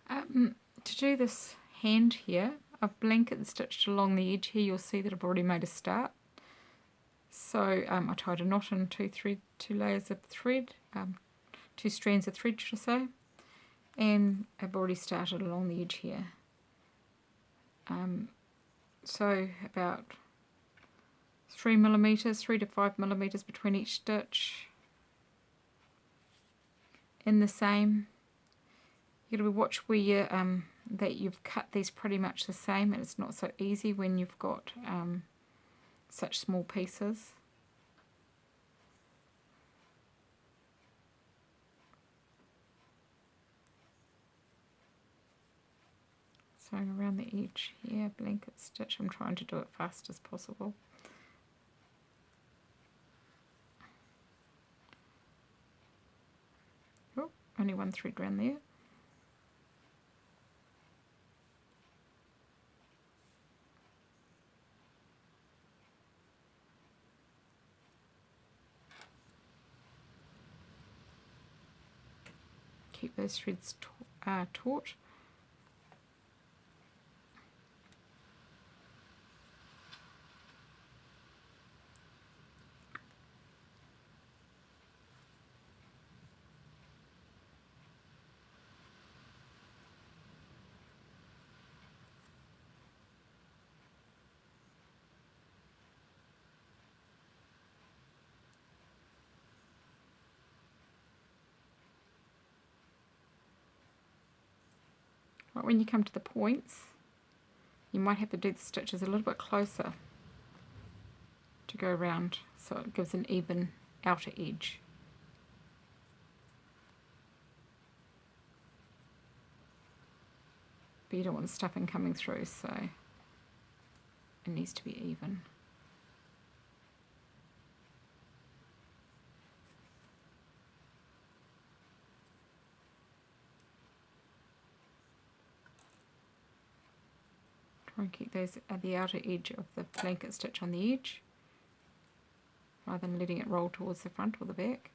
To do this hand here, I've blanket stitched along the edge here. You'll see that I've already made a start. So I tied a knot in two layers of thread, 2 strands of thread should I say, and I've already started along the edge here. So about 3 to 5 millimeters between each stitch. In the same, you got to watch where you that you've cut these pretty much the same, and it's not so easy when you've got such small pieces. Sewing around the edge here, blanket stitch. I'm trying to do it fast as possible. Oh, only one thread round there. Keep those threads taut. Right, when you come to the points, you might have to do the stitches a little bit closer to go around so it gives an even outer edge. But you don't want the stuffing coming through, so it needs to be even. Try and keep those at the outer edge of the blanket stitch on the edge, rather than letting it roll towards the front or the back.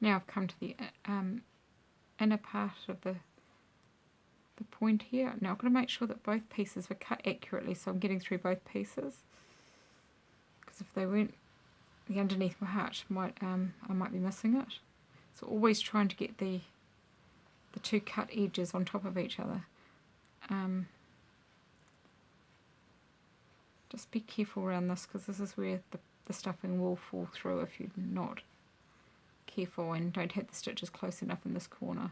Now I've come to the inner part of the point here. Now I've got to make sure that both pieces were cut accurately, so I'm getting through both pieces, because if they weren't, the underneath part might I might be missing it. So always trying to get the two cut edges on top of each other. Just be careful around this, because this is where the stuffing will fall through if you're not careful and don't have the stitches close enough in this corner.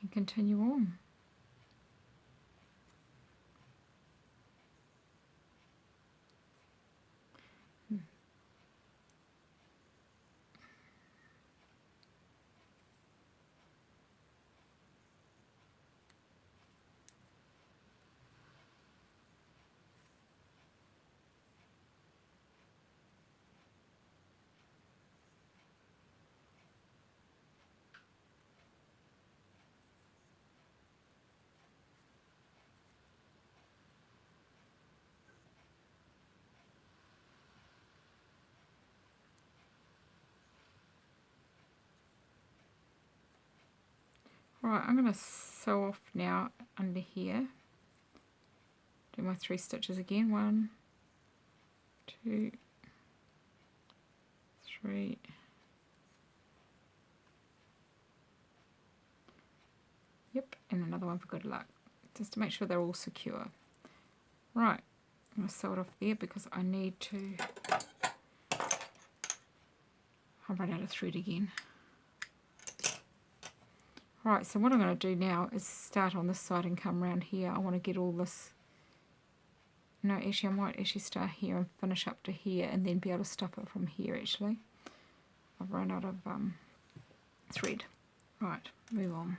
And continue on. Alright, I'm going to sew off now under here. Do my 3 stitches again. 1, 2, 3, time for good luck, just to make sure they're all secure. Right, I'm going to sew it off there because I need to. I've run out of thread again. Right, so what I'm going to do now is start on this side and come around here. I want to get all this. No, actually I might actually start here and finish up to here and then be able to stuff it from here actually. I've run out of thread. Right, move on.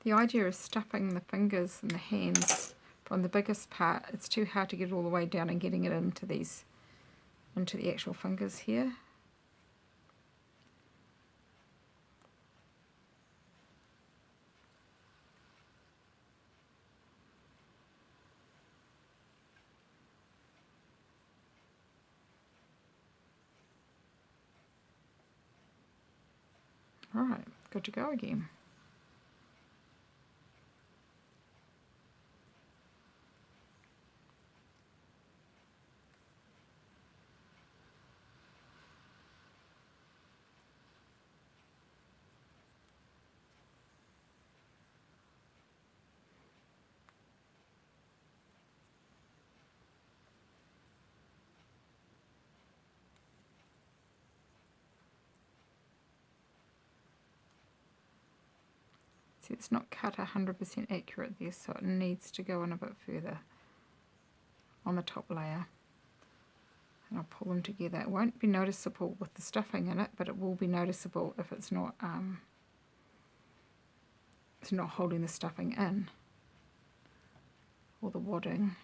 The idea of stuffing the fingers and the hands from the biggest part, it's too hard to get it all the way down and getting it into these, into the actual fingers here. Alright, good to go again. See, it's not cut 100% accurate there, so it needs to go in a bit further on the top layer. And I'll pull them together. It won't be noticeable with the stuffing in it, but it will be noticeable if it's not holding the stuffing in, or the wadding.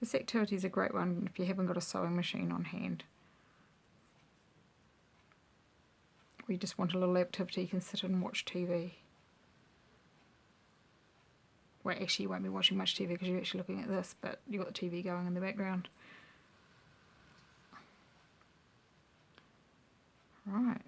This activity is a great one if you haven't got a sewing machine on hand. Or you just want a little activity you can sit and watch TV. Well, actually you won't be watching much TV because you're actually looking at this, but you've got the TV going in the background. Right.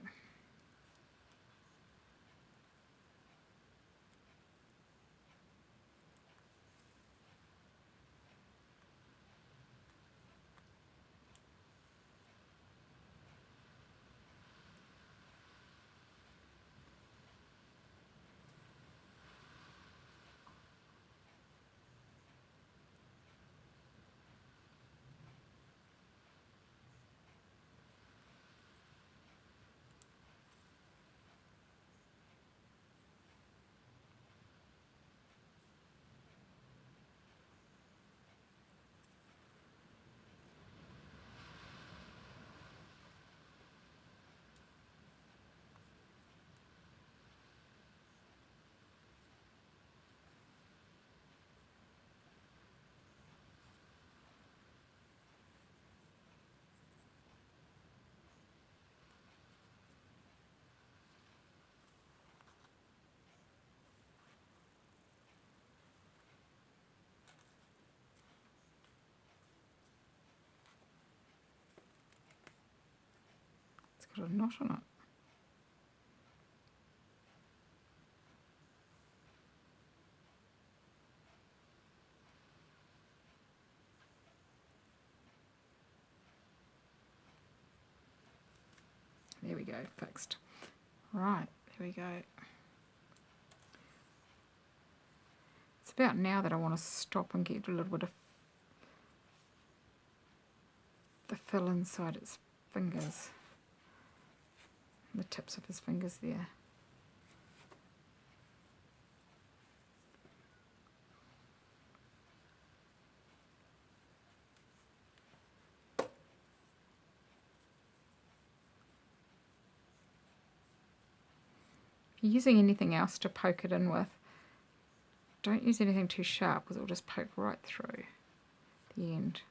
It's got a knot on it. There we go, fixed. Right, there we go. It's about now that I want to stop and get a little bit of the fill inside its fingers. The tips of his fingers there. If you're using anything else to poke it in with, don't use anything too sharp because it'll just poke right through the end.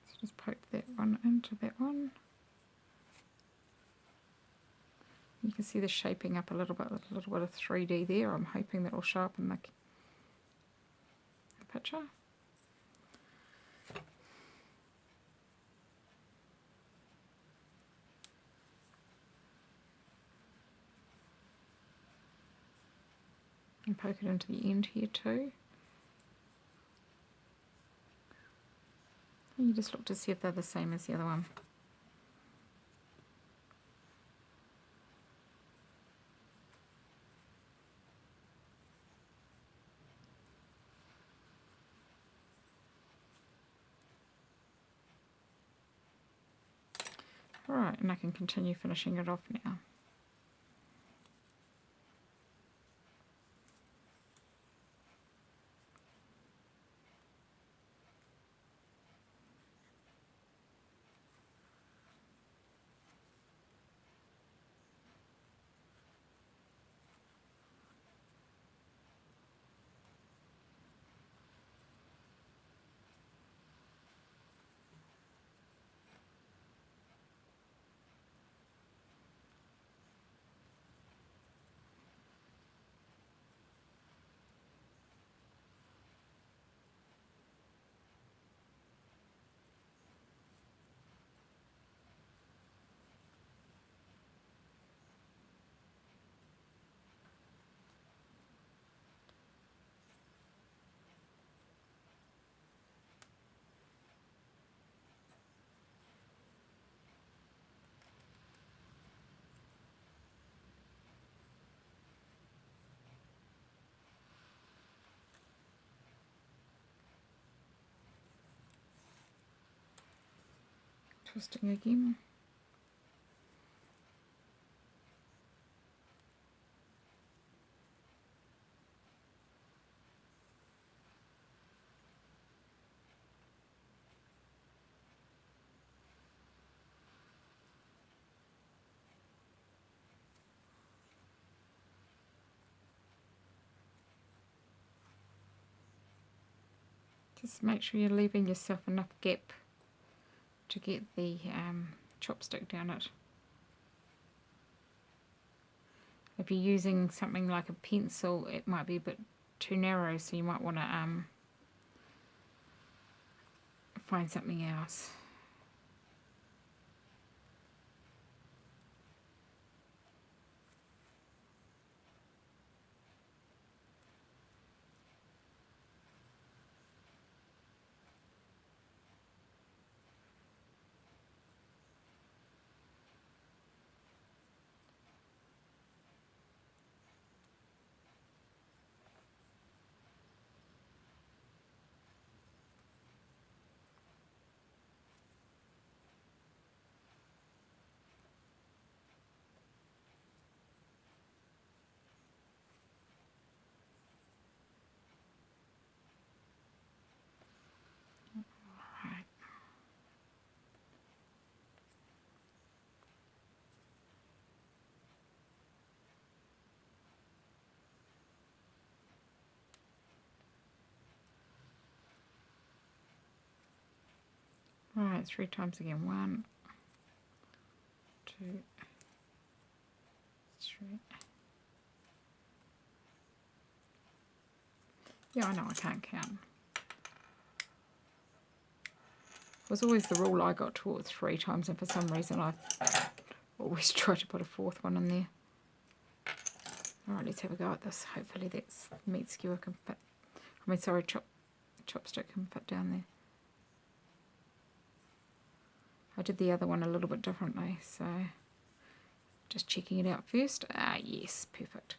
So just poke that one into that one. You can see the shaping up a little bit of 3D there. I'm hoping that will sharpen the picture. And poke it into the end here too. And you just look to see if they're the same as the other one. Alright, and I can continue finishing it off now. Twisting again. Just make sure you're leaving yourself enough gap to get the chopstick down it. If you're using something like a pencil, it might be a bit too narrow, so you might want to find something else. Right, 3 times again. 1, 2, 3. Yeah, I know I can't count. It was always the rule I got taught 3 times, and for some reason I've always tried to put a 4th one in there. Alright, let's have a go at this. Hopefully that's meat skewer can fit. I mean, sorry, chopstick can fit down there. I did the other one a little bit differently, so just checking it out first. Ah, yes, perfect.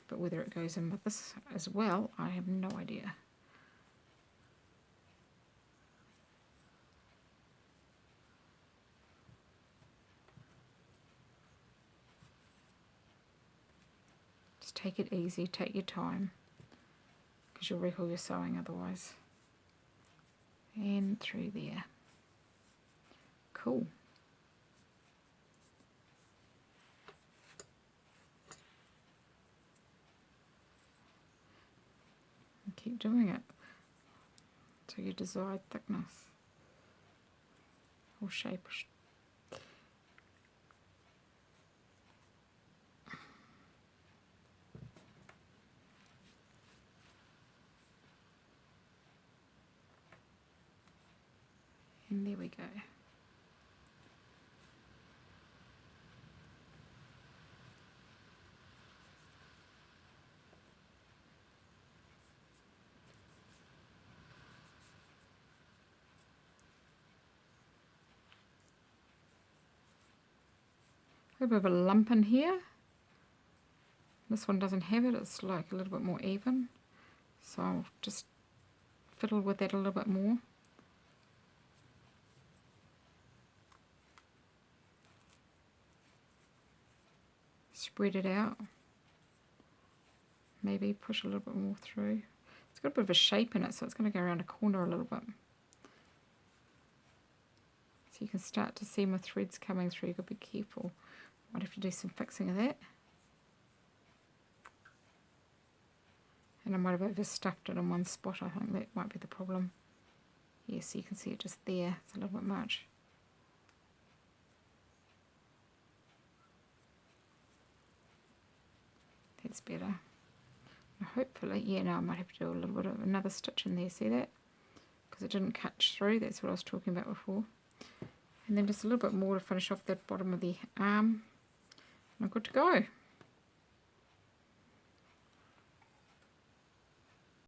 But whether it goes in with this as well, I have no idea. Just take it easy, take your time. because you'll wreck all your sewing otherwise. And through there. Cool. And keep doing it to your desired thickness or shape. And there we go. A bit of a lump in here. This one doesn't have it, it's like a little bit more even. So I'll just fiddle with that a little bit more. Spread it out. Maybe push a little bit more through. It's got a bit of a shape in it, so it's going to go around a corner a little bit. So you can start to see my threads coming through. You've got to be careful. Might have to do some fixing of that. And I might have overstuffed it in one spot. I think that might be the problem. Yes, you can see it just there. It's a little bit much. That's better. Now hopefully, yeah, no, I might have to do a little bit of another stitch in there. See that? Because it didn't cut through. That's what I was talking about before. And then just a little bit more to finish off the bottom of the arm. And I'm good to go.